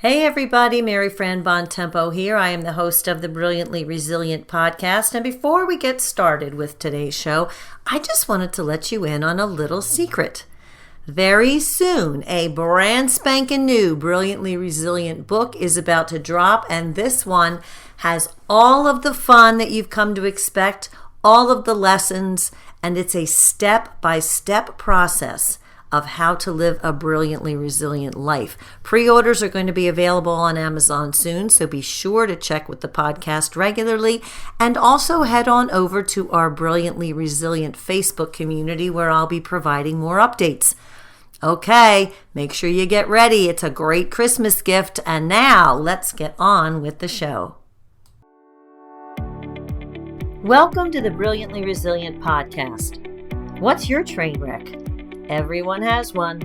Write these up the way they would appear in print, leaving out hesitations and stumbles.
Hey everybody, Mary Fran Bontempo here. I am the host of the Brilliantly Resilient podcast. And before we get started with today's show, I just wanted to let you in on a little secret. Very soon, a brand spanking new Brilliantly Resilient book is about to drop, and this one has all of the fun that you've come to expect, all of the lessons, and it's a step-by-step process of how to live a brilliantly resilient life. Pre-orders are going to be available on Amazon soon, so be sure to check with the podcast regularly, and also head on over to our Brilliantly Resilient Facebook community where I'll be providing more updates. Okay, make sure you get ready. It's a great Christmas gift, and now let's get on with the show. Welcome to the Brilliantly Resilient podcast. What's your train wreck? Everyone has one.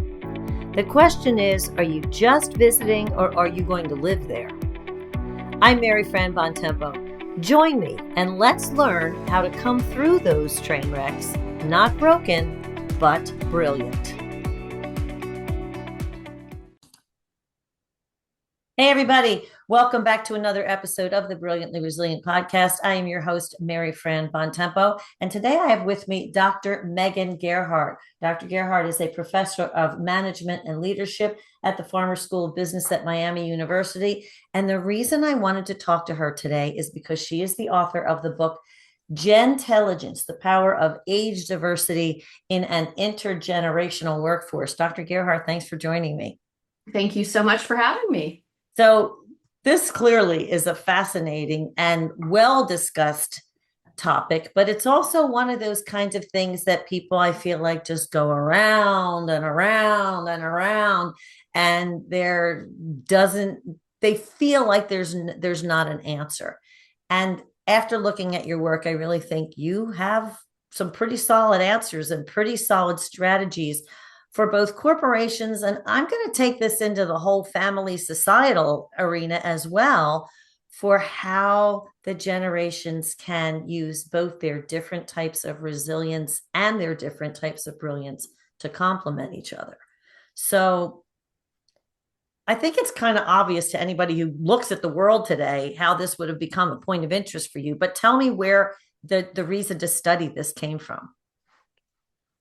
The question is, are you just visiting or are you going to live there? I'm Mary Fran Bontempo. Join me and let's learn how to come through those train wrecks, not broken, but brilliant. Hey everybody, welcome back to another episode of the Brilliantly Resilient podcast. I am your host, Mary Fran Bontempo, and today I have with me Dr. Megan Gerhardt. Dr. Gerhardt is a professor of management and leadership at the Farmer School of Business at Miami University, and the reason I wanted to talk to her today is because she is the author of the book Gentellige, the Power of Age Diversity in an Intergenerational Workforce. Dr. Gerhardt, thanks for joining me. Thank you so much for having me. So this clearly is a fascinating and well-discussed topic, but it's also one of those kinds of things that people, I feel like, just go around and around and around, and they feel like there's not an answer. And after looking at your work, I really think you have some pretty solid answers and pretty solid strategies for both corporations, and I'm going to take this into the whole family societal arena as well, for how the generations can use both their different types of resilience and their different types of brilliance to complement each other. So I think it's kind of obvious to anybody who looks at the world today how this would have become a point of interest for you, but tell me where the reason to study this came from.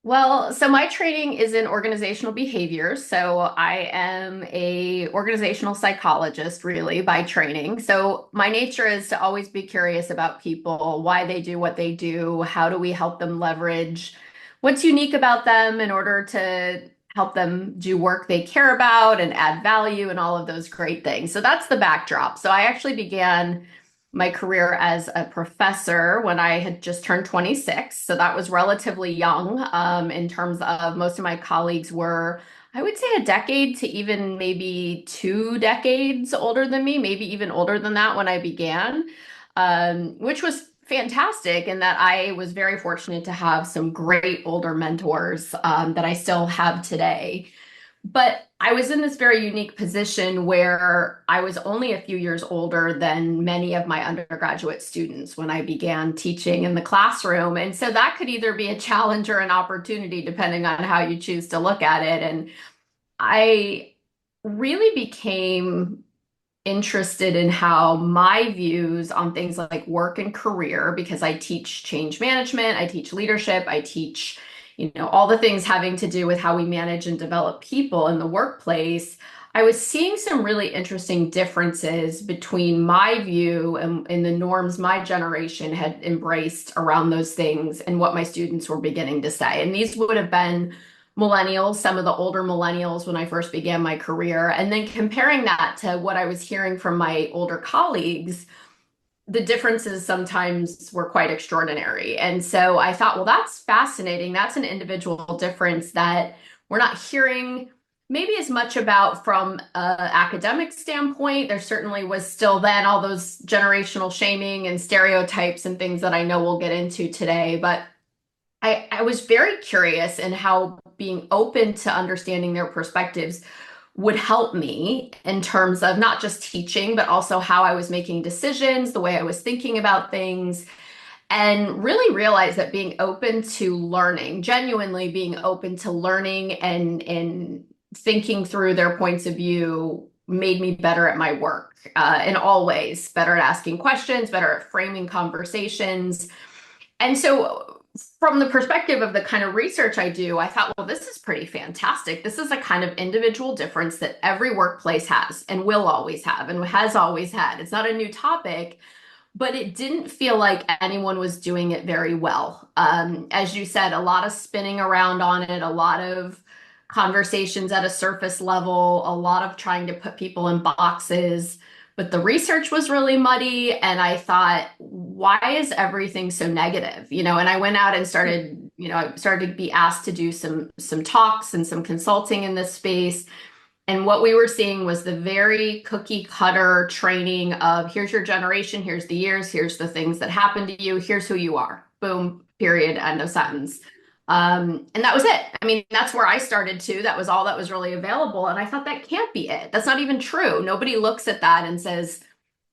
Well, so my training is in organizational behavior. So I am a organizational psychologist, really, by training. So my nature is to always be curious about people, why they do what they do, how do we help them leverage what's unique about them in order to help them do work they care about and add value and all of those great things. So that's the backdrop. So I actually began my career as a professor when I had just turned 26. So that was relatively young in terms of most of my colleagues were, I would say, a decade to even maybe 2 decades older than me, maybe even older than that when I began, which was fantastic in that I was very fortunate to have some great older mentors that I still have today. But I was in this very unique position where I was only a few years older than many of my undergraduate students when I began teaching in the classroom. And so that could either be a challenge or an opportunity, depending on how you choose to look at it. And I really became interested in how my views on things like work and career, because I teach change management, I teach leadership, I teach all the things having to do with how we manage and develop people in the workplace. I was seeing some really interesting differences between my view and the norms my generation had embraced around those things and what my students were beginning to say. And these would have been millennials, some of the older millennials when I first began my career, and then comparing that to what I was hearing from my older colleagues. The differences sometimes were quite extraordinary. And so I thought, well, that's fascinating. That's an individual difference that we're not hearing maybe as much about from an academic standpoint. There certainly was still then all those generational shaming and stereotypes and things that I know we'll get into today. But I was very curious in how being open to understanding their perspectives would help me in terms of not just teaching, but also how I was making decisions, the way I was thinking about things, and really realize that being open to learning, genuinely being open to learning and thinking through their points of view made me better at my work in all ways, better at asking questions, better at framing conversations. And so, from the perspective of the kind of research I do, I thought, well, this is pretty fantastic. This is a kind of individual difference that every workplace has and will always have and has always had. It's not a new topic, but it didn't feel like anyone was doing it very well. As you said, a lot of spinning around on it, a lot of conversations at a surface level, a lot of trying to put people in boxes. But the research was really muddy, and I thought, why is everything so negative? And I went out and started, I started to be asked to do some talks and some consulting in this space. And what we were seeing was the very cookie cutter training of here's your generation, here's the years, here's the things that happened to you, here's who you are. Boom, period, end of sentence. And that was it. I mean, that's where I started too. That was all that was really available. And I thought that can't be it. That's not even true. Nobody looks at that and says,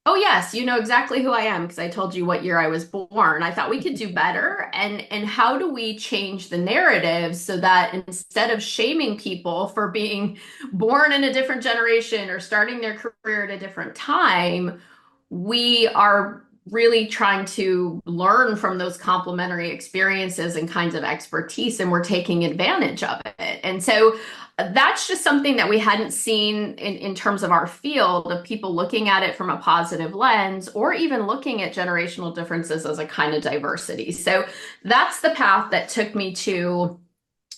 oh yes, you know exactly who I am because I told you what year I was born. I thought we could do better. And how do we change the narrative so that instead of shaming people for being born in a different generation or starting their career at a different time, we are really trying to learn from those complementary experiences and kinds of expertise, and we're taking advantage of it. And so that's just something that we hadn't seen in terms of our field of people looking at it from a positive lens or even looking at generational differences as a kind of diversity. So that's the path that took me to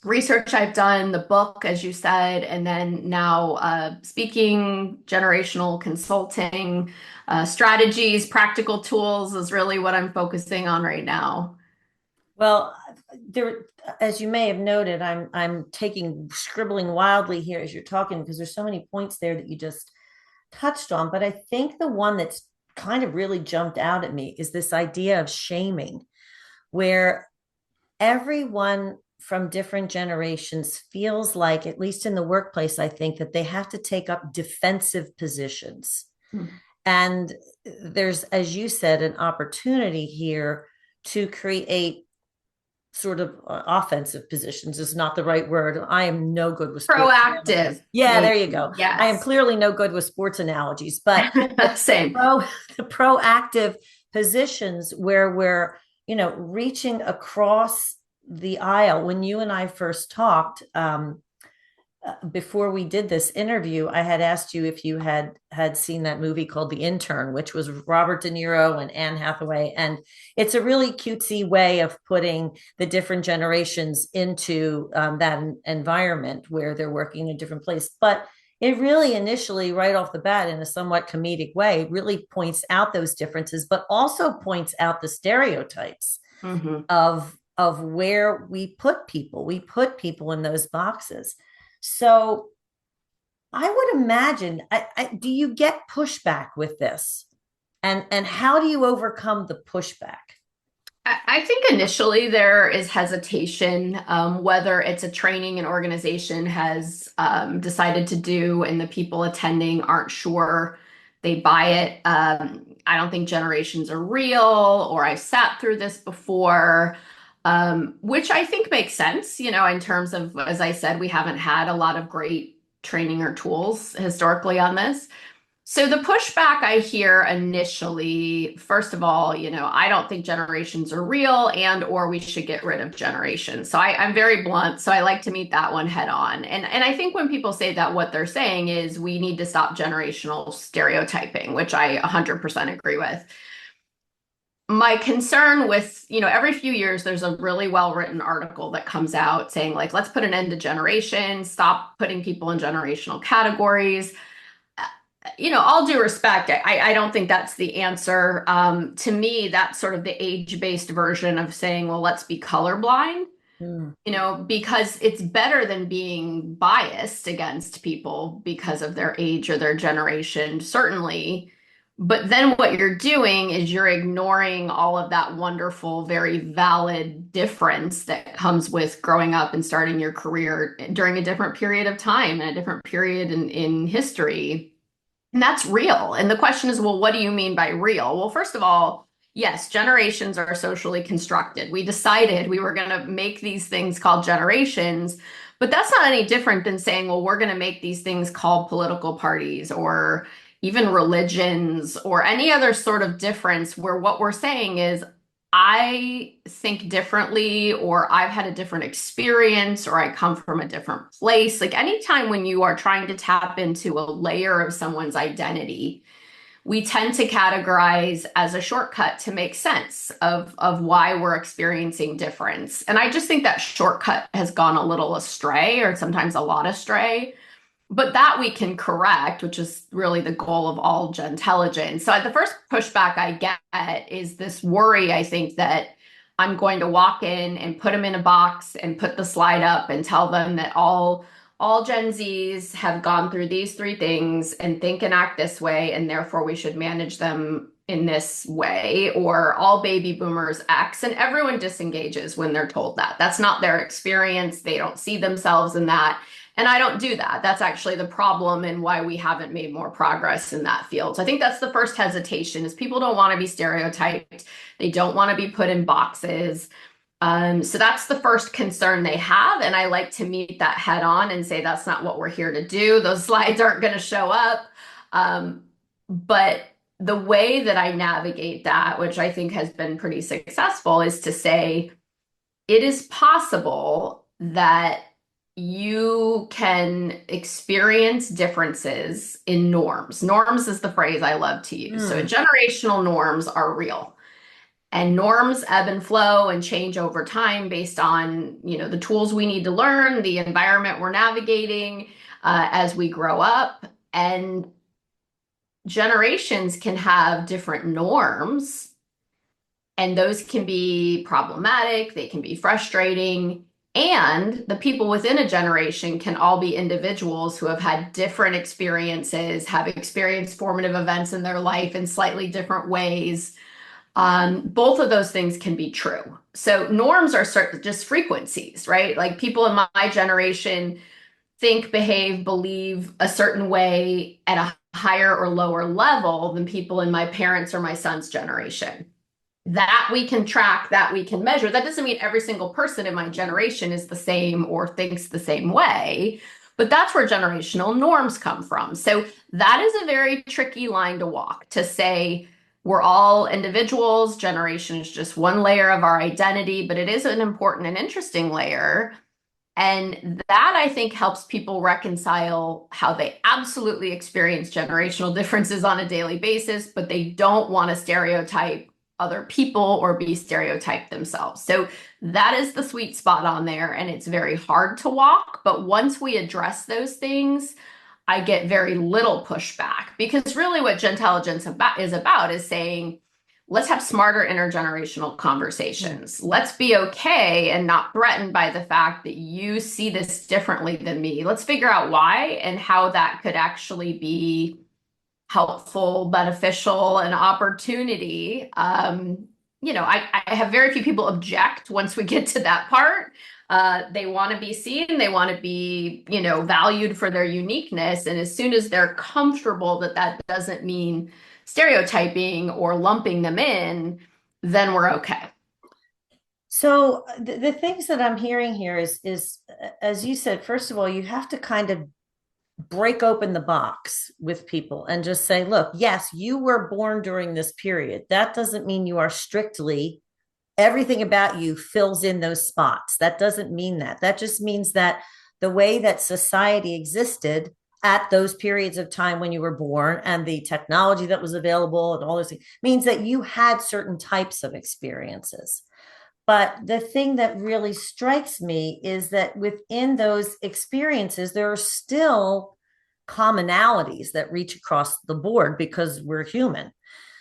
research I've done, the book, as you said, and then now speaking, generational consulting, strategies, practical tools is really what I'm focusing on right now. Well, there, as you may have noted, I'm scribbling wildly here as you're talking because there's so many points there that you just touched on. But I think the one that's kind of really jumped out at me is this idea of shaming, where everyone from different generations feels like, at least in the workplace, I think that they have to take up defensive positions. Hmm. And there's, as you said, an opportunity here to create sort of offensive positions is not the right word. I am no good with proactive analogies. Yeah, there you go. Yes. I am clearly no good with sports analogies, but same. The proactive positions where we're, reaching across the aisle. When you and I first talked, before we did this interview, I had asked you if you had seen that movie called The Intern, which was Robert De Niro and Anne Hathaway. And it's a really cutesy way of putting the different generations into that environment where they're working in a different place. But it really initially, right off the bat, in a somewhat comedic way, really points out those differences, but also points out the stereotypes of where we put people. We put people in those boxes. So I would imagine, do you get pushback with this? And how do you overcome the pushback? I think initially there is hesitation, whether it's a training an organization has decided to do and the people attending aren't sure they buy it. I don't think generations are real, or I've sat through this before. Which I think makes sense, in terms of, as I said, we haven't had a lot of great training or tools historically on this. So the pushback I hear initially, first of all, I don't think generations are real or we should get rid of generations. So I'm very blunt. So I like to meet that one head on. And I think when people say that, what they're saying is we need to stop generational stereotyping, which I 100% agree with. My concern with, every few years, there's a really well-written article that comes out saying, like, let's put an end to generation, stop putting people in generational categories. All due respect, I don't think that's the answer. To me, that's sort of the age-based version of saying, well, let's be colorblind, because it's better than being biased against people because of their age or their generation, certainly. But then what you're doing is you're ignoring all of that wonderful, very valid difference that comes with growing up and starting your career during a different period of time and a different period in history. And that's real. And the question is, well, what do you mean by real? Well, first of all, yes, generations are socially constructed. We decided we were going to make these things called generations. But that's not any different than saying, well, we're going to make these things called political parties or even religions or any other sort of difference where what we're saying is, I think differently, or I've had a different experience, or I come from a different place. Like anytime when you are trying to tap into a layer of someone's identity, we tend to categorize as a shortcut to make sense of why we're experiencing difference. And I just think that shortcut has gone a little astray, or sometimes a lot astray. But that we can correct, which is really the goal of all Gentellige. So the first pushback I get is this worry, I think, that I'm going to walk in and put them in a box and put the slide up and tell them that all Gen Zs have gone through these three things and think and act this way, and therefore we should manage them in this way, or all baby boomers X, and everyone disengages when they're told that. That's not their experience. They don't see themselves in that. And I don't do that. That's actually the problem and why we haven't made more progress in that field. So I think that's the first hesitation is people don't want to be stereotyped. They don't want to be put in boxes. So that's the first concern they have. And I like to meet that head on and say, that's not what we're here to do. Those slides aren't going to show up. But the way that I navigate that, which I think has been pretty successful, is to say, it is possible that you can experience differences in norms. Norms is the phrase I love to use. So generational norms are real. And norms ebb and flow and change over time based on, the tools we need to learn, the environment we're navigating as we grow up. And generations can have different norms, and those can be problematic, they can be frustrating. And the people within a generation can all be individuals who have had different experiences, have experienced formative events in their life in slightly different ways. Both of those things can be true. So norms are just frequencies, right? Like people in my generation think, behave, believe a certain way at a higher or lower level than people in my parents' or my son's generation. That we can track, that we can measure. That doesn't mean every single person in my generation is the same or thinks the same way, but that's where generational norms come from. So that is a very tricky line to walk, to say we're all individuals, generation is just one layer of our identity, but it is an important and interesting layer. And that, I think, helps people reconcile how they absolutely experience generational differences on a daily basis, but they don't want to stereotype other people or be stereotyped themselves. So that is the sweet spot on there, and it's very hard to walk. But once we address those things, I get very little pushback, because really what Gentelligence is about is saying, let's have smarter intergenerational conversations. Let's be okay and not threatened by the fact that you see this differently than me. Let's figure out why and how that could actually be helpful, beneficial, an opportunity. I have very few people object once we get to that part. They want to be seen, they want to be, valued for their uniqueness. And as soon as they're comfortable that that doesn't mean stereotyping or lumping them in, then we're okay. So the things that I'm hearing here is, as you said, first of all, you have to kind of break open the box with people and just say, look, yes, you were born during this period. That doesn't mean you are strictly, everything about you fills in those spots. That doesn't mean that. That just means that the way that society existed at those periods of time when you were born and the technology that was available and all those things means that you had certain types of experiences. But the thing that really strikes me is that within those experiences, there are still commonalities that reach across the board because we're human.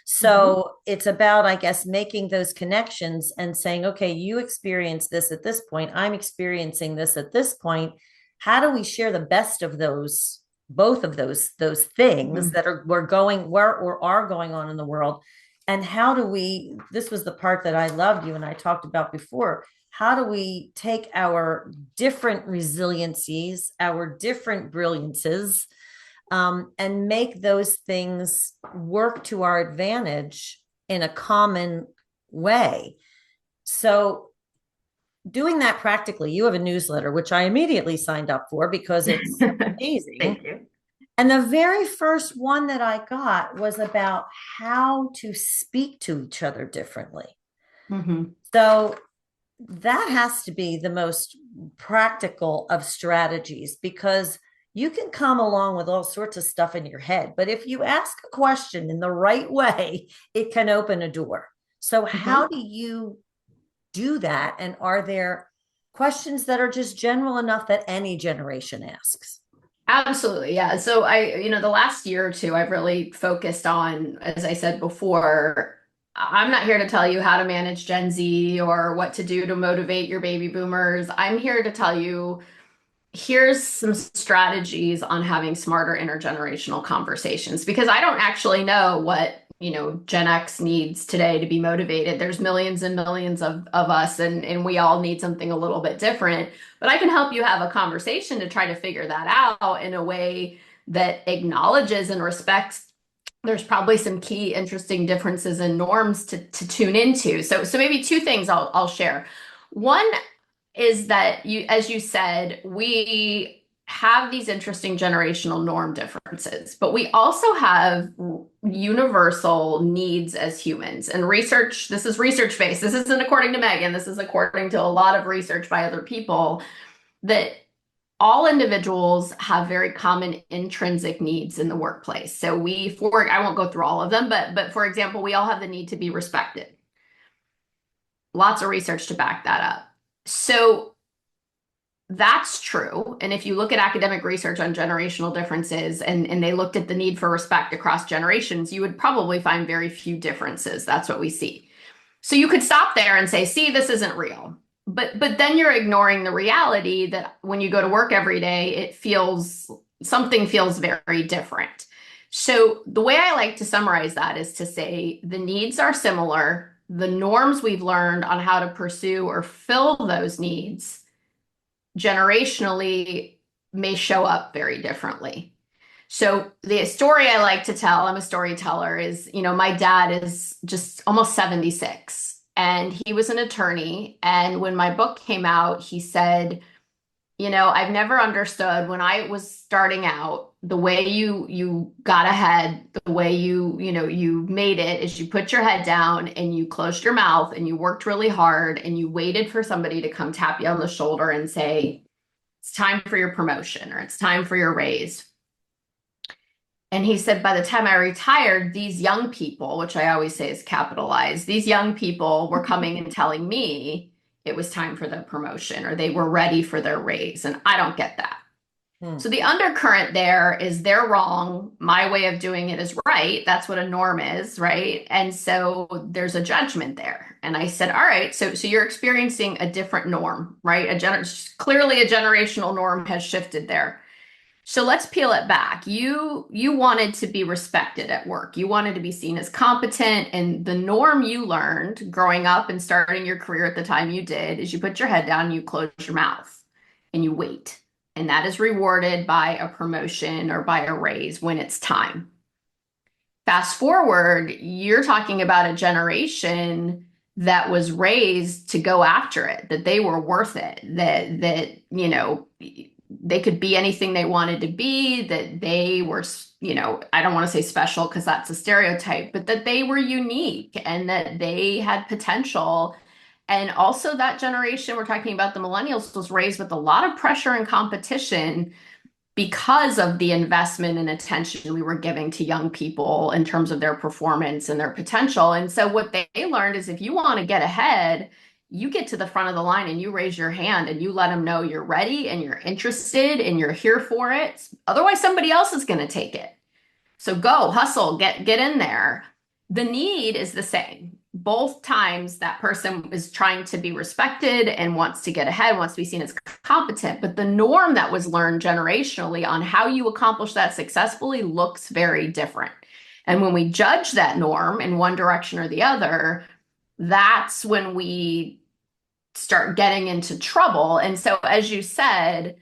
So it's about, I guess, making those connections and saying, okay, you experience this at this point. I'm experiencing this at this point. How do we share the best of those, both of those things that are going on in the world? And how do we, this was the part that I loved you and I talked about before, how do we take our different resiliencies, our different brilliances, and make those things work to our advantage in a common way? So doing that practically, you have a newsletter, which I immediately signed up for because it's amazing. Thank you. And the very first one that I got was about how to speak to each other differently. Hmm. So that has to be the most practical of strategies because you can come along with all sorts of stuff in your head. But if you ask a question in the right way, it can open a door. So, how Hmm. do you do that? And are there questions that are just general enough that any generation asks? Absolutely, yeah. So the last year or two, I've really focused on, as I said before, I'm not here to tell you how to manage Gen Z or what to do to motivate your baby boomers. I'm here to tell you, here's some strategies on having smarter intergenerational conversations because I don't actually know what, Gen X needs today to be motivated. There's millions and millions of us, and we all need something a little bit different. But I can help you have a conversation to try to figure that out in a way that acknowledges and respects there's probably some key interesting differences in norms to tune into. So maybe two things I'll share. One is that as you said, we have these interesting generational norm differences, but we also have universal needs as humans. And research, this is research based. This isn't according to Megan. This is according to a lot of research by other people that all individuals have very common intrinsic needs in the workplace. So I won't go through all of them, but for example, we all have the need to be respected. Lots of research to back that up. So that's true. And if you look at academic research on generational differences and they looked at the need for respect across generations, you would probably find very few differences. That's what we see. So you could stop there and say, see, this isn't real. But then you're ignoring the reality that when you go to work every day, something feels very different. So the way I like to summarize that is to say the needs are similar. The norms we've learned on how to pursue or fill those needs generationally may show up very differently. So the story I like to tell, I'm a storyteller, is, my dad is just almost 76 and he was an attorney. And when my book came out, he said, I've never understood when I was starting out, the way you got ahead, the way you made it is you put your head down and you closed your mouth and you worked really hard and you waited for somebody to come tap you on the shoulder and say, it's time for your promotion or it's time for your raise. And he said, by the time I retired, these young people, which I always say is capitalized, these young people were coming and telling me it was time for the promotion or they were ready for their raise. And I don't get that. Hmm. So the undercurrent there is they're wrong. My way of doing it is right. That's what a norm is, right? And so there's a judgment there. And I said, all right, so you're experiencing a different norm, right? Clearly a generational norm has shifted there. So let's peel it back. You wanted to be respected at work. You wanted to be seen as competent, and the norm you learned growing up and starting your career at the time you did is you put your head down, you close your mouth, and you wait. And that is rewarded by a promotion or by a raise when it's time. Fast forward, you're talking about a generation that was raised to go after it, that they were worth it, that they could be anything they wanted to be, that they were, I don't want to say special because that's a stereotype, but that they were unique and that they had potential. And also that generation, we're talking about the millennials, was raised with a lot of pressure and competition because of the investment and attention we were giving to young people in terms of their performance and their potential. And so what they learned is if you want to get ahead, you get to the front of the line and you raise your hand and you let them know you're ready and you're interested and you're here for it. Otherwise, somebody else is going to take it. So go, hustle, get in there. The need is the same. Both times that person is trying to be respected and wants to get ahead, wants to be seen as competent. But the norm that was learned generationally on how you accomplish that successfully looks very different. And when we judge that norm in one direction or the other, that's when we start getting into trouble. And so, as you said,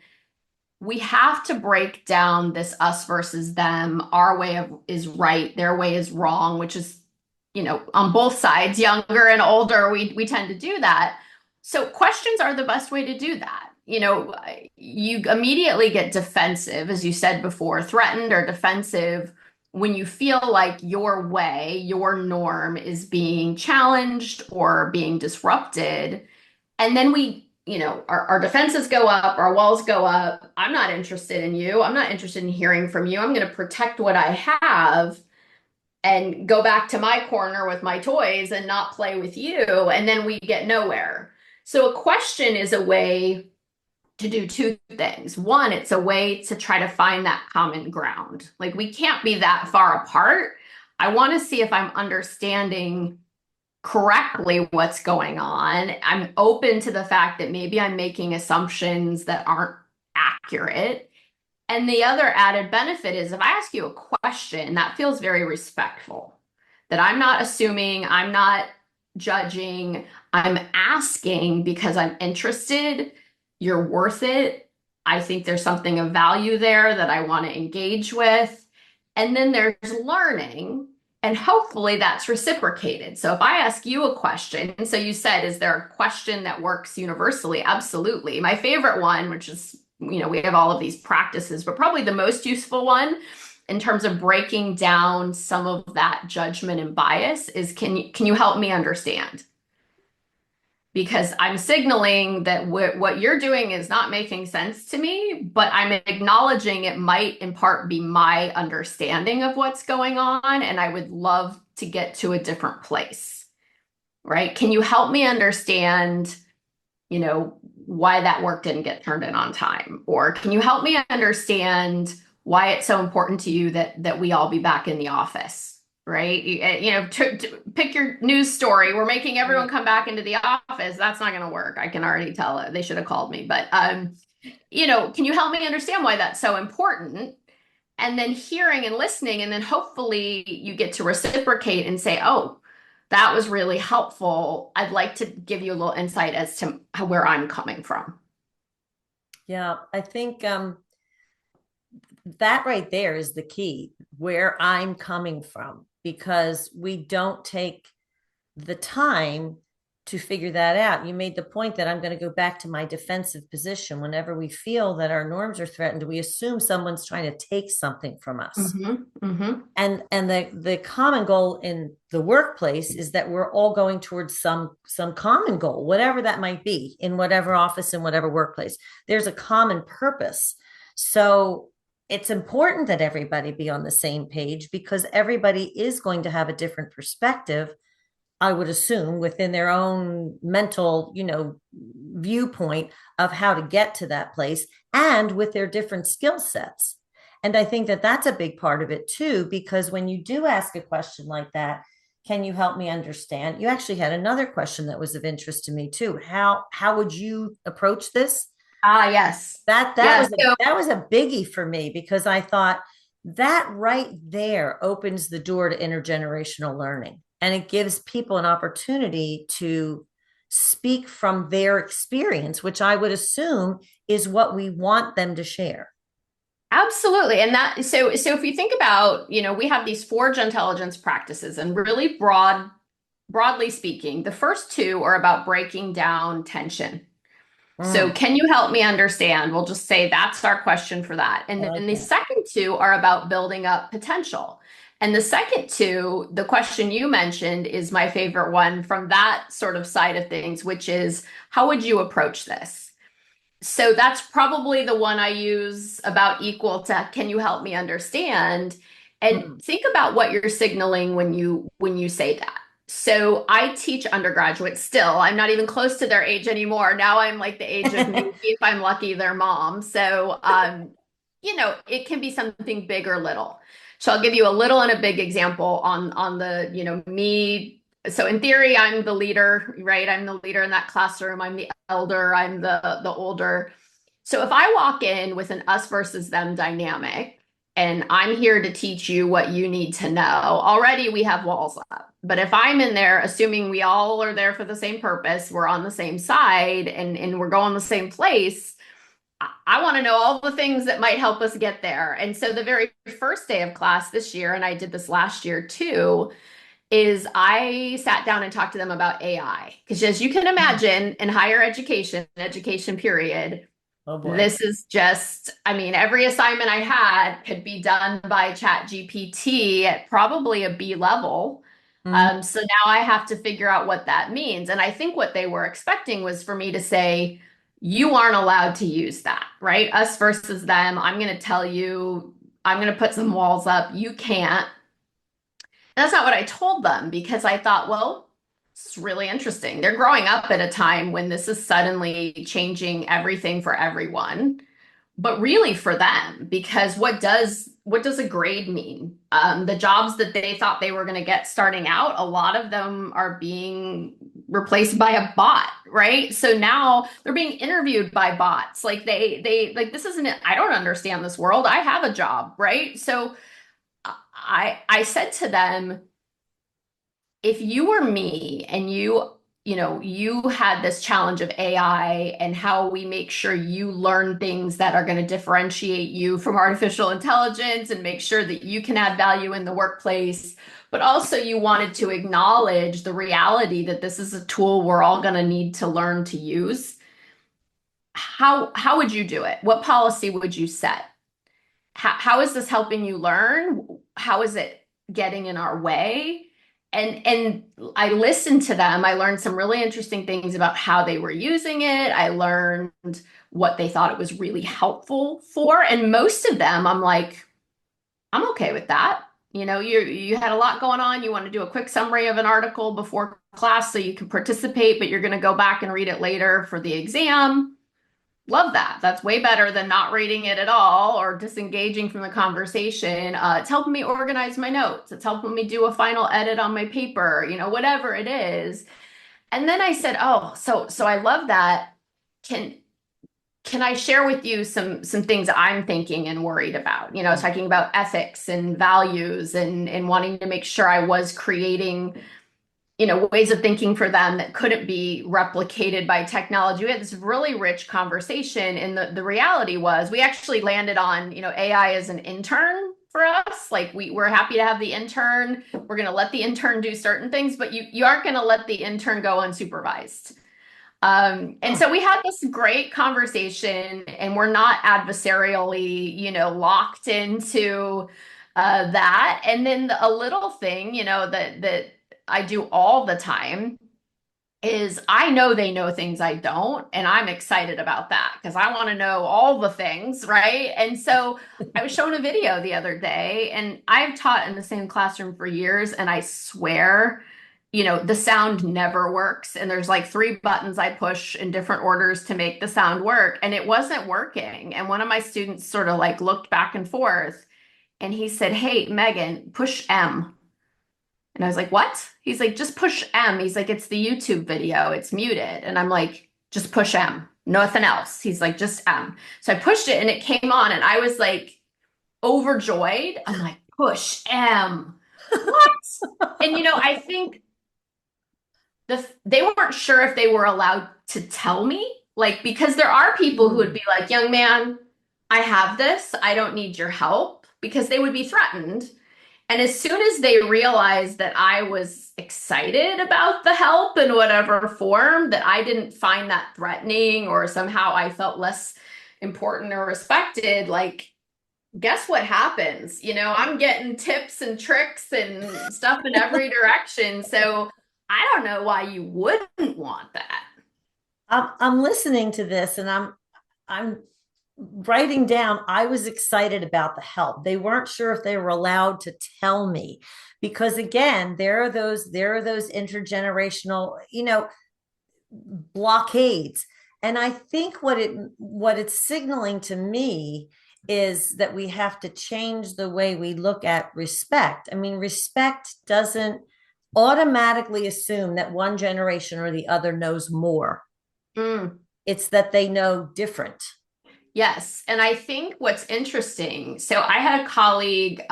we have to break down this us versus them. Our way is right, their way is wrong, which is, on both sides, younger and older, we tend to do that. So questions are the best way to do that. You immediately get defensive, as you said before, threatened or defensive when you feel like your way, your norm is being challenged or being disrupted. And then our defenses go up, our walls go up. I'm not interested in you. I'm not interested in hearing from you. I'm going to protect what I have and go back to my corner with my toys and not play with you. And then we get nowhere. So a question is a way to do two things. One, it's a way to try to find that common ground. Like we can't be that far apart. I want to see if I'm understanding correctly what's going on. I'm open to the fact that maybe I'm making assumptions that aren't accurate. And the other added benefit is if I ask you a question, that feels very respectful. That I'm not assuming, I'm not judging, I'm asking because I'm interested. You're worth it. I think there's something of value there that I want to engage with. And then there's learning, and hopefully that's reciprocated. So if I ask you a question, and so you said, is there a question that works universally? Absolutely. My favorite one, which is, we have all of these practices, but probably the most useful one in terms of breaking down some of that judgment and bias is, can you help me understand? Because I'm signaling that what you're doing is not making sense to me, but I'm acknowledging it might in part be my understanding of what's going on, and I would love to get to a different place, right? Can you help me understand, why that work didn't get turned in on time? Or can you help me understand why it's so important to you that we all be back in the office? Right? To pick your news story. We're making everyone come back into the office. That's not going to work. I can already tell it. They should have called me. But, can you help me understand why that's so important? And then hearing and listening, and then hopefully you get to reciprocate and say, oh, that was really helpful. I'd like to give you a little insight as to where I'm coming from. Yeah, I think that right there is the key, where I'm coming from, because we don't take the time to figure that out. You made the point that I'm going to go back to my defensive position. Whenever we feel that our norms are threatened, we assume someone's trying to take something from us. And the common goal in the workplace is that we're all going towards some common goal, whatever that might be, in whatever office, in whatever workplace. There's a common purpose. So it's important that everybody be on the same page, because everybody is going to have a different perspective, I would assume, within their own mental, viewpoint of how to get to that place, and with their different skill sets. And I think that that's a big part of it too, because when you do ask a question like that, can you help me understand? You actually had another question that was of interest to me too. How would you approach this? Ah, yes. That that Yes. was that was a biggie for me, because I thought that right there opens the door to intergenerational learning, and it gives people an opportunity to speak from their experience, which I would assume is what we want them to share. Absolutely. And so if you think about, we have these four Gentelligence practices, and really broadly speaking, the first two are about breaking down tension. So Mm, can you help me understand? We'll just say that's our question for that. I And then like the that. second two are about building up potential. And the second two, the question you mentioned is my favorite one from that sort of side of things, which is, how would you approach this? So that's probably the one I use about equal to, can you help me understand? And Mm. think about what you're signaling when you say that. So I teach undergraduates still. I'm not even close to their age anymore. Now I'm like the age of maybe, if I'm lucky, their mom. So it can be something big or little. So I'll give you a little and a big example on the, me. So in theory, I'm the leader, right? I'm the leader in that classroom. I'm the elder. I'm the older. So if I walk in with an us versus them dynamic, and I'm here to teach you what you need to know, already we have walls up. But if I'm in there assuming we all are there for the same purpose, we're on the same side, and we're going the same place, I want to know all the things that might help us get there. And so the very first day of class this year, and I did this last year too, is I sat down and talked to them about AI. Because as you can imagine, in higher education period, Oh boy. this is just, I mean, every assignment I had could be done by Chat GPT at probably a B level. Mhm. So now I have to figure out what that means. And I think what they were expecting was for me to say, you aren't allowed to use that, right? Us versus them. I'm going to tell you, I'm going to put some walls up. You can't. And that's not what I told them because I thought, well, it's really interesting. They're growing up at a time when this is suddenly changing everything for everyone, but really for them, because what does a grade mean? The jobs that they thought they were going to get starting out, a lot of them are being replaced by a bot, right? So now they're being interviewed by bots. Like they like this isn't it. I don't understand this world. I have a job, right? So I said to them, if you were me and you had this challenge of AI and how we make sure you learn things that are going to differentiate you from artificial intelligence and make sure that you can add value in the workplace, but also you wanted to acknowledge the reality that this is a tool we're all going to need to learn to use, how would you do it? What policy would you set? How is this helping you learn? How is it getting in our way? And I listened to them. I learned some really interesting things about how they were using it. I learned what they thought it was really helpful for. And most of them, I'm like, I'm okay with that. You had a lot going on. You want to do a quick summary of an article before class so you can participate, but you're going to go back and read it later for the exam. Love that. That's way better than not reading it at all or disengaging from the conversation. It's helping me organize my notes. It's helping me do a final edit on my paper, whatever it is. And then I said, "Oh, so I love that. Can can I share with you some things I'm thinking and worried about? Talking about ethics and values and wanting to make sure I was creating ways of thinking for them that couldn't be replicated by technology. We had this really rich conversation, and the reality was we actually landed on, AI as an intern for us. Like we're happy to have the intern. We're going to let the intern do certain things, but you aren't going to let the intern go unsupervised. And so we had this great conversation, and we're not adversarially, locked into that. And then a little thing, that I do all the time is I know they know things I don't, and I'm excited about that because I want to know all the things, right? And so I was shown a video the other day, and I've taught in the same classroom for years, and I swear, the sound never works. And there's like three buttons I push in different orders to make the sound work, and it wasn't working. And one of my students sort of like looked back and forth, and he said, "Hey, Megan, push M." And I was like, "What?" He's like, "Just push M." He's like, "It's the YouTube video. It's muted." And I'm like, "Just push M. Nothing else." He's like, "Just M." So I pushed it and it came on and I was like overjoyed. I'm like, "Push M." What? And I think they weren't sure if they were allowed to tell me, like, because there are people who would be like, "Young man, I have this. I don't need your help," because they would be threatened. And as soon as they realized that I was excited about the help in whatever form, that I didn't find that threatening or somehow I felt less important or respected, like, guess what happens? I'm getting tips and tricks and stuff in every direction. So I don't know why you wouldn't want that. I'm listening to this and I'm writing down. I was excited about the help. They weren't sure if they were allowed to tell me because again, there are those intergenerational, blockades. And I think what it's signaling to me is that we have to change the way we look at respect. I mean, respect doesn't automatically assume that one generation or the other knows more. Mm. It's that they know different. Yes. And I think what's interesting, so I had a colleague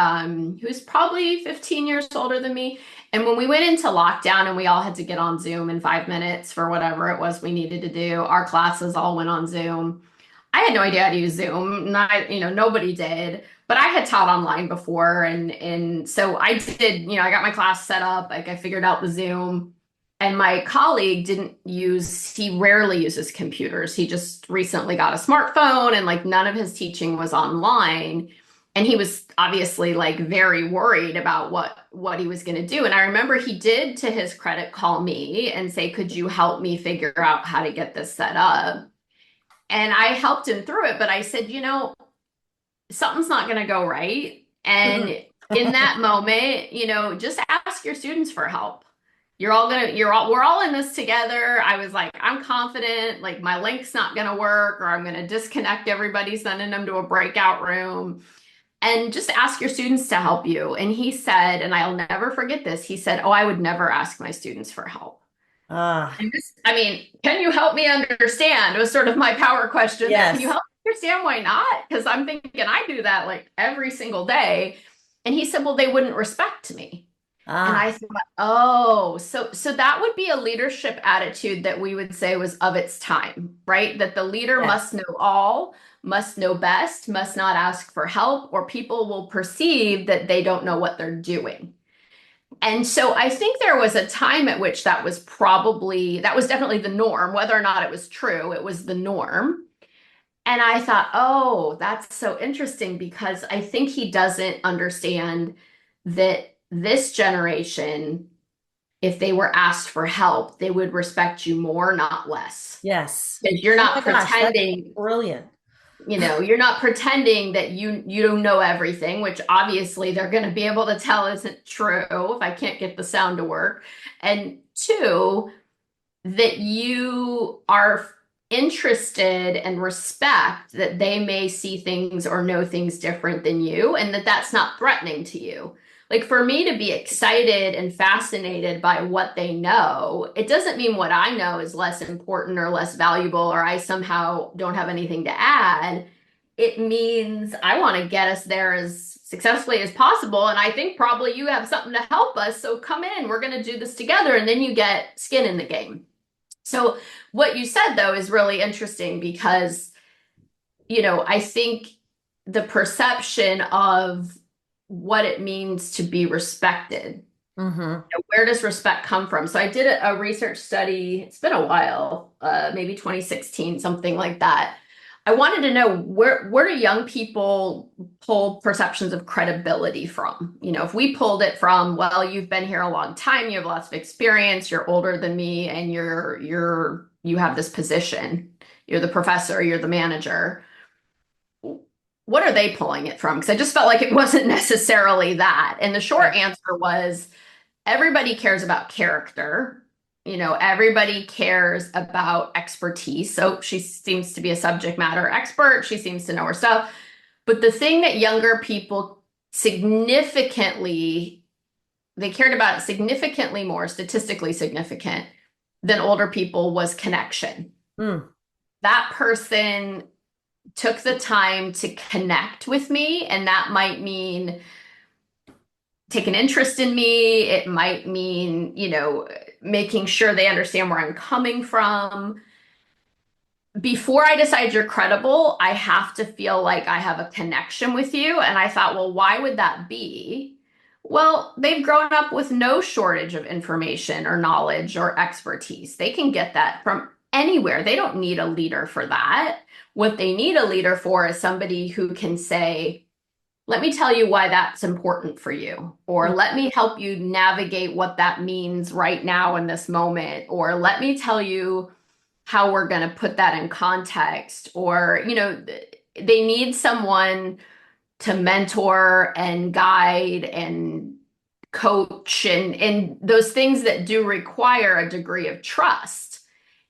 who's probably 15 years older than me. And when we went into lockdown and we all had to get on Zoom in 5 minutes for whatever it was we needed to do, our classes all went on Zoom. I had no idea how to use Zoom. Not, nobody did. but I had taught online before, and so I did, I got my class set up, like I figured out the Zoom. And my colleague he rarely uses computers. He just recently got a smartphone and like none of his teaching was online. And he was obviously like very worried about what he was going to do. And I remember he did, to his credit, call me and say, "Could you help me figure out how to get this set up?" And I helped him through it, but I said, something's not going to go right. And in that moment, just ask your students for help. We're all in this together. I was like, I'm confident, like my link's not going to work, or I'm going to disconnect everybody, sending them to a breakout room. And just ask your students to help you. And he said, and I'll never forget this, he said, "Oh, I would never ask my students for help." Ah, And I mean, can you help me understand? It was sort of my power question there. Can you yes. help me understand why not? Because I'm thinking I do that like every single day. And he said, "Well, they wouldn't respect me." And I Ah, thought, oh, so that would be a leadership attitude that we would say was of its time, right? That the leader yes. must know all, must know best, must not ask for help, or people will perceive that they don't know what they're doing. And so I think there was a time at which that was definitely the norm, whether or not it was true, it was the norm. And I thought, oh, that's so interesting because I think he doesn't understand that this generation, if they were asked for help, they would respect you more, not less. Yes. Because you're Oh not my gosh, that's pretending, brilliant. you're not pretending that you don't know everything, which obviously they're going to be able to tell isn't true if I can't get the sound to work. And two, that you are interested and respect that they may see things or know things different than you, and that that's not threatening to you. Like for me to be excited and fascinated by what they know, it doesn't mean what I know is less important or less valuable or I somehow don't have anything to add. It means I want to get us there as successfully as possible. And I think probably you have something to help us. So come in, we're going to do this together. And then you get skin in the game. So what you said though is really interesting because, I think the perception of what it means to be respected. Mm-hmm. Where does respect come from? So I did a research study, it's been a while, maybe 2016, something like that. I wanted to know where do young people pull perceptions of credibility from? If we pulled it from, well, you've been here a long time, you have lots of experience, you're older than me, and you have this position. You're the professor, you're the manager. What are they pulling it from? Because I just felt like it wasn't necessarily that. And the short Right. answer was everybody cares about character. Everybody cares about expertise. So she seems to be a subject matter expert. She seems to know her stuff. But the thing that younger people they cared about it significantly more, statistically significant than older people was connection. Mm. That person took the time to connect with me, and that might mean take an interest in me. It might mean, making sure they understand where I'm coming from. Before I decide you're credible, I have to feel like I have a connection with you. And I thought, well, why would that be? Well, they've grown up with no shortage of information or knowledge or expertise. They can get that from anywhere. They don't need a leader for that. What they need a leader for is somebody who can say, let me tell you why that's important for you, or let me help you navigate what that means right now in this moment, or let me tell you how we're going to put that in context, or, they need someone to mentor and guide and coach and those things that do require a degree of trust.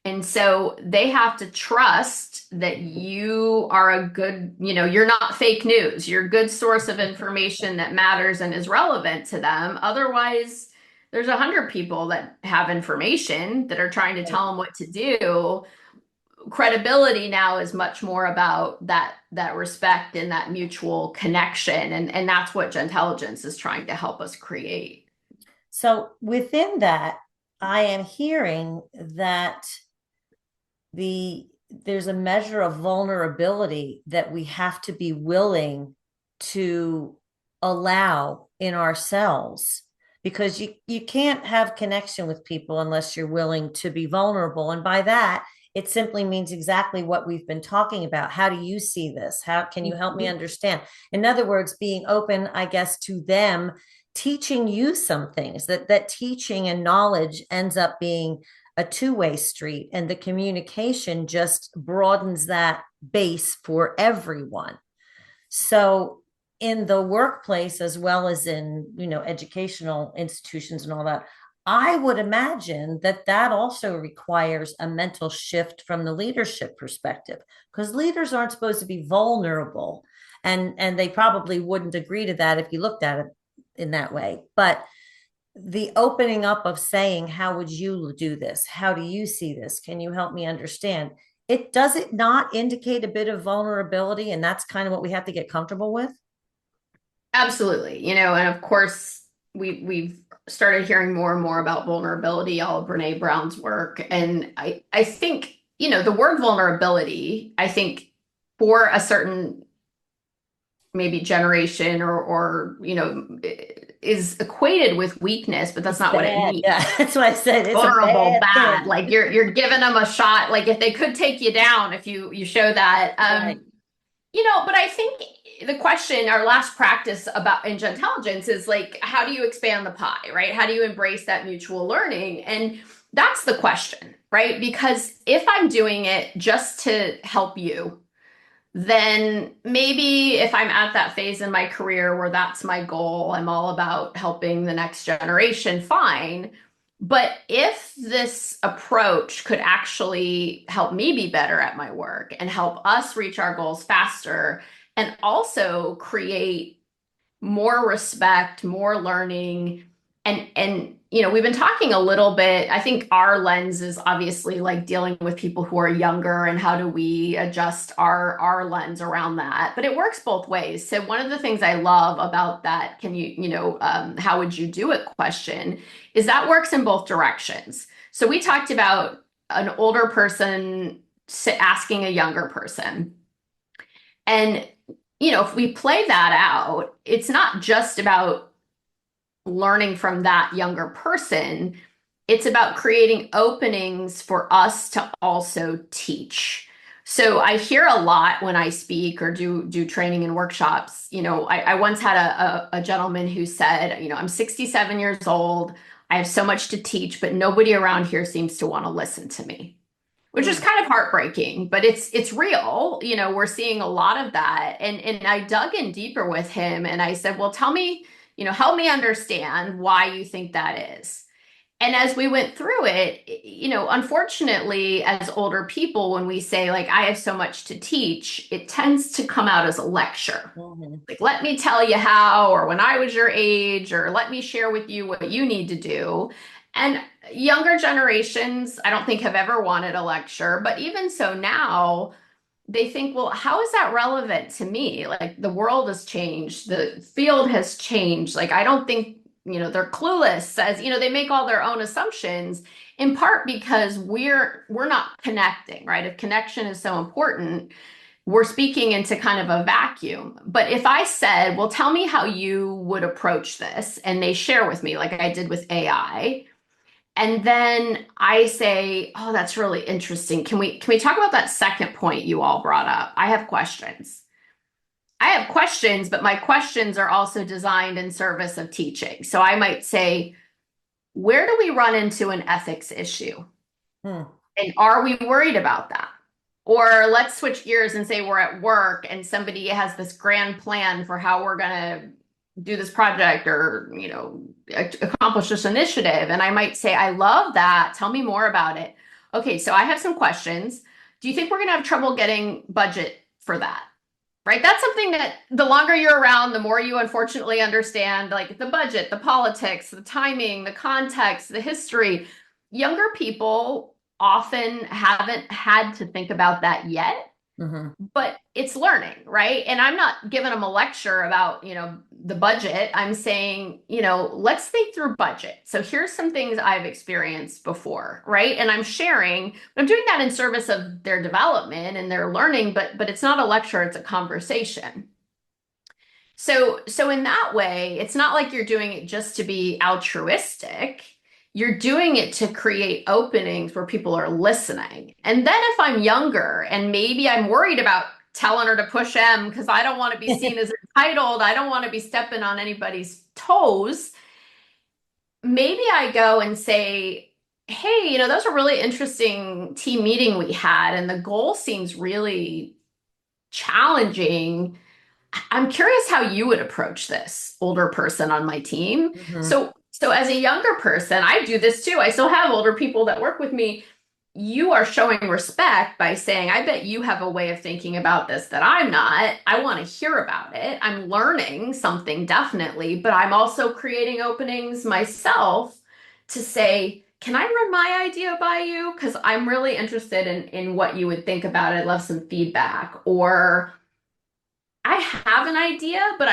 And so they have to trust that you are a good, you're not fake news. You're a good source of information that matters and is relevant to them. Otherwise, there's 100 people that have information that are trying to tell them what to do. Credibility now is much more about that respect and that mutual connection. And that's what Gentelligence is trying to help us create. So within that, I am hearing that there's a measure of vulnerability that we have to be willing to allow in ourselves, because you can't have connection with people unless you're willing to be vulnerable. And by that, it simply means exactly what we've been talking about. How do you see this? How can you help me Mhm. understand? In other words, being open, I guess, to them teaching you some things. That teaching and knowledge ends up being a two-way street, and the communication just broadens that base for everyone. So in the workplace, as well as in, educational institutions and all that, I would imagine that that also requires a mental shift from the leadership perspective, because leaders aren't supposed to be vulnerable, and they probably wouldn't agree to that if you looked at it in that way. But the opening up of saying, how would you do this? How do you see this? Can you help me understand? It does it not indicate a bit of vulnerability? And that's kind of what we have to get comfortable with. Absolutely. And of course, we've started hearing more and more about vulnerability, all of Brene Brown's work. And I think, the word vulnerability, I think for a certain maybe generation or is equated with weakness, but that's It's not what it bad. means. Yeah, that's why I said it's a Vulnerable, bad bad. thing. Like you're giving them a shot. Like if they could take you down if you show that. Right. But I think the question, our last practice about in Gentelligence is like, how do you expand the pie, right? How do you embrace that mutual learning? And that's the question, right? Because if I'm doing it just to help you, then maybe if I'm at that phase in my career where that's my goal, I'm all about helping the next generation, fine. But if this approach could actually help me be better at my work and help us reach our goals faster and also create more respect, more learning, and we've been talking a little bit. I think our lens is obviously like dealing with people who are younger and how do we adjust our lens around that. But it works both ways. So one of the things I love about that, how would you do it question, is that works in both directions. So we talked about an older person asking a younger person. And if we play that out, it's not just about learning from that younger person. It's about creating openings for us to also teach. So I hear a lot when I speak or do training and workshops. I once had a gentleman who said, I'm 67 years old. I have so much to teach, but nobody around here seems to want to listen to me, which is Hmm. kind of heartbreaking, but it's real. We're seeing a lot of that. And I dug in deeper with him and I said, well, tell me, help me understand why you think that is. And as we went through it, unfortunately, as older people, when we say, like, I have so much to teach, it tends to come out as a lecture. Mhm. Like, let me tell you how, or when I was your age, or let me share with you what you need to do. And younger generations, I don't think have ever wanted a lecture, but even so now, they think, well, how is that relevant to me? Like, the world has changed, the field has changed. Like, I don't think, they're clueless, as, they make all their own assumptions, in part because we're not connecting, right? If connection is so important, we're speaking into kind of a vacuum. But if I said, well, tell me how you would approach this, and they share with me, like I did with AI, and then I say, oh, that's really interesting. Can we talk about that second point you all brought up? I have questions. I have questions, but my questions are also designed in service of teaching. So I might say, where do we run into an ethics issue? Hmm. And are we worried about that? Or let's switch gears and say we're at work and somebody has this grand plan for how we're going to do this project or, accomplish this initiative. And I might say, I love that. Tell me more about it. Okay, so I have some questions. Do you think we're going to have trouble getting budget for that? Right? That's something that the longer you're around, the more you unfortunately understand, like the budget, the politics, the timing, the context, the history. Younger people often haven't had to think about that yet, Mhm. but it's learning, right? And I'm not giving them a lecture about, the budget. I'm saying, let's think through budget. So here's some things I've experienced before, right? And I'm sharing, but I'm doing that in service of their development and their learning, but it's not a lecture, it's a conversation. So in that way, it's not like you're doing it just to be altruistic. You're doing it to create openings where people are listening. And then if I'm younger and maybe I'm worried about telling her to push M because I don't want to be seen as entitled, I don't want to be stepping on anybody's toes, maybe I go and say, hey, that was a really interesting team meeting we had, and the goal seems really challenging. I'm curious how you would approach this older person on my team. Mhm. So as a younger person, I do this too. I still have older people that work with me. You are showing respect by saying, I bet you have a way of thinking about this that I'm not. I want to hear about it. I'm learning something definitely, but I'm also creating openings myself to say, can I run my idea by you? Because I'm really interested in what you would think about it. I'd love some feedback. Or I have an idea, but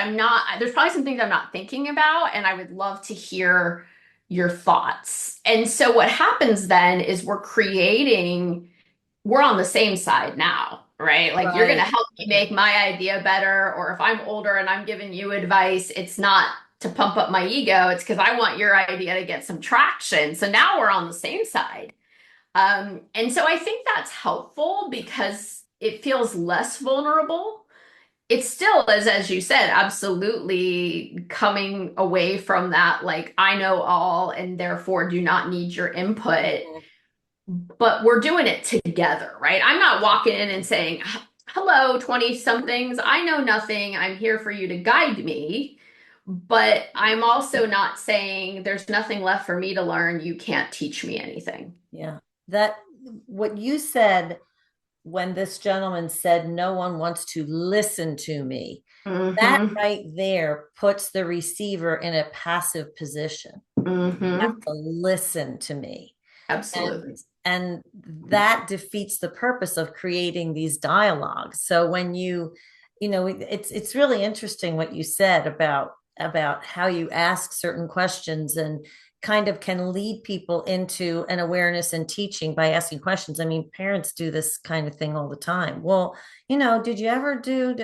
there's probably some things I'm not thinking about, and I would love to hear your thoughts. And so what happens then is we're on the same side now, right? Like you're going to Right. help me make my idea better. Or if I'm older and I'm giving you advice, it's not to pump up my ego, it's because I want your idea to get some traction. So now we're on the same side. And so I think that's helpful because it feels less vulnerable. It still is, as you said, absolutely coming away from that, like, I know all and therefore do not need your input. Mhm. But we're doing it together, right? I'm not walking in and saying, hello, 20 somethings. I know nothing. I'm here for you to guide me. But I'm also not saying there's nothing left for me to learn. You can't teach me anything. Yeah. That what you said when this gentleman said no one wants to listen to me, that Mm-hmm. right there puts the receiver in a passive position. You have Mm-hmm. to listen to me. and Absolutely. and that defeats the purpose of creating these dialogues. So when it's really interesting what you said about how you ask certain questions and kind of can lead people into an awareness and teaching by asking questions. I mean, parents do this kind of thing all the time. Well, did you ever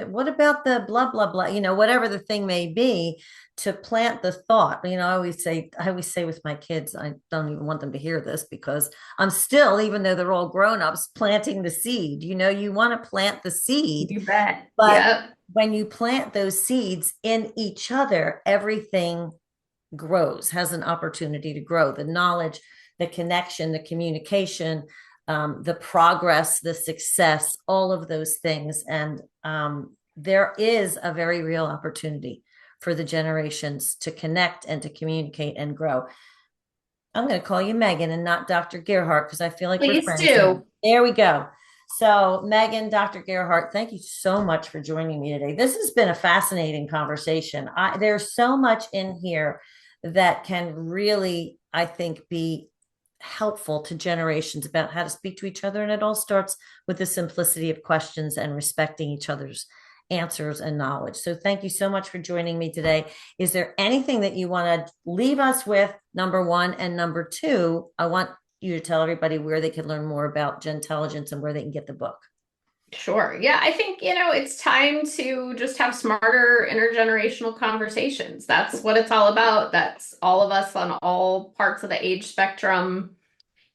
what about the blah blah blah, whatever the thing may be, to plant the thought. I always say with my kids, I don't even want them to hear this because I'm still, even though they're all grown-ups, planting the seed. You want to plant the seed, You bet. but Yep. when you plant those seeds in each other, everything grows, has an opportunity to grow. The knowledge, the connection, the communication, the progress, the success, all of those things. And there is a very real opportunity for the generations to connect and to communicate and grow. I'm going to call you Megan and not Dr. Gerhardt because I feel like we're Please friends now. do. There we go. So, Megan, Dr. Gerhardt, thank you so much for joining me today. This has been a fascinating conversation. There's so much in here that can really, I think, be helpful to generations about how to speak to each other. And it all starts with the simplicity of questions and respecting each other's answers and knowledge. So thank you so much for joining me today. Is there anything that you want to leave us with, number one? And number two, I want you to tell everybody where they can learn more about Gentelligence and where they can get the book. Sure. Yeah, I think, it's time to just have smarter intergenerational conversations. That's what it's all about. That's all of us on all parts of the age spectrum.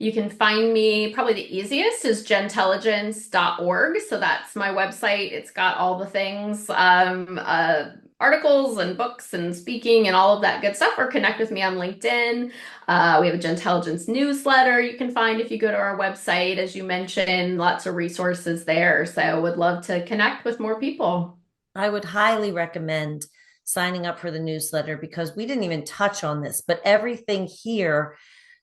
You can find me, probably the easiest is gentelligence.org. So that's my website. It's got all the things, articles and books and speaking and all of that good stuff. Or connect with me on LinkedIn. We have a Gentelligence newsletter you can find if you go to our website. As you mentioned, lots of resources there. So would love to connect with more people. I would highly recommend signing up for the newsletter because we didn't even touch on this, but everything here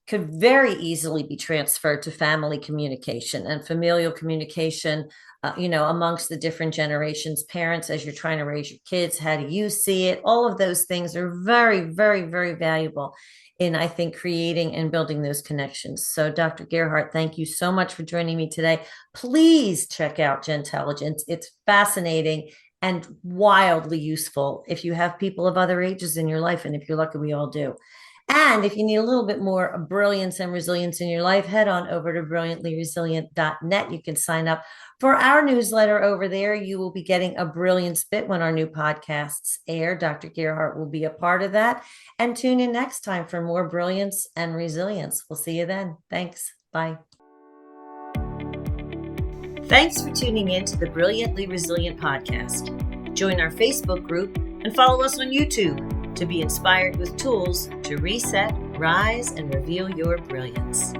could very easily be transferred to family communication and familial communication, amongst the different generations. Parents, as you're trying to raise your kids, how do you see it? All of those things are very, very, very valuable in, I think, creating and building those connections. So, Dr. Gerhardt, thank you so much for joining me today. Please check out Gentelligence. It's fascinating and wildly useful if you have people of other ages in your life. And if you're lucky, we all do. And if you need a little bit more brilliance and resilience in your life, head on over to brilliantlyresilient.net. You can sign up for our newsletter over there. You will be getting a Brilliance Bit when our new podcasts air. Dr. Gerhardt will be a part of that. And tune in next time for more brilliance and resilience. We'll see you then. Thanks. Bye. Thanks for tuning in to the Brilliantly Resilient podcast. Join our Facebook group and follow us on YouTube to be inspired with tools to reset, rise, and reveal your brilliance.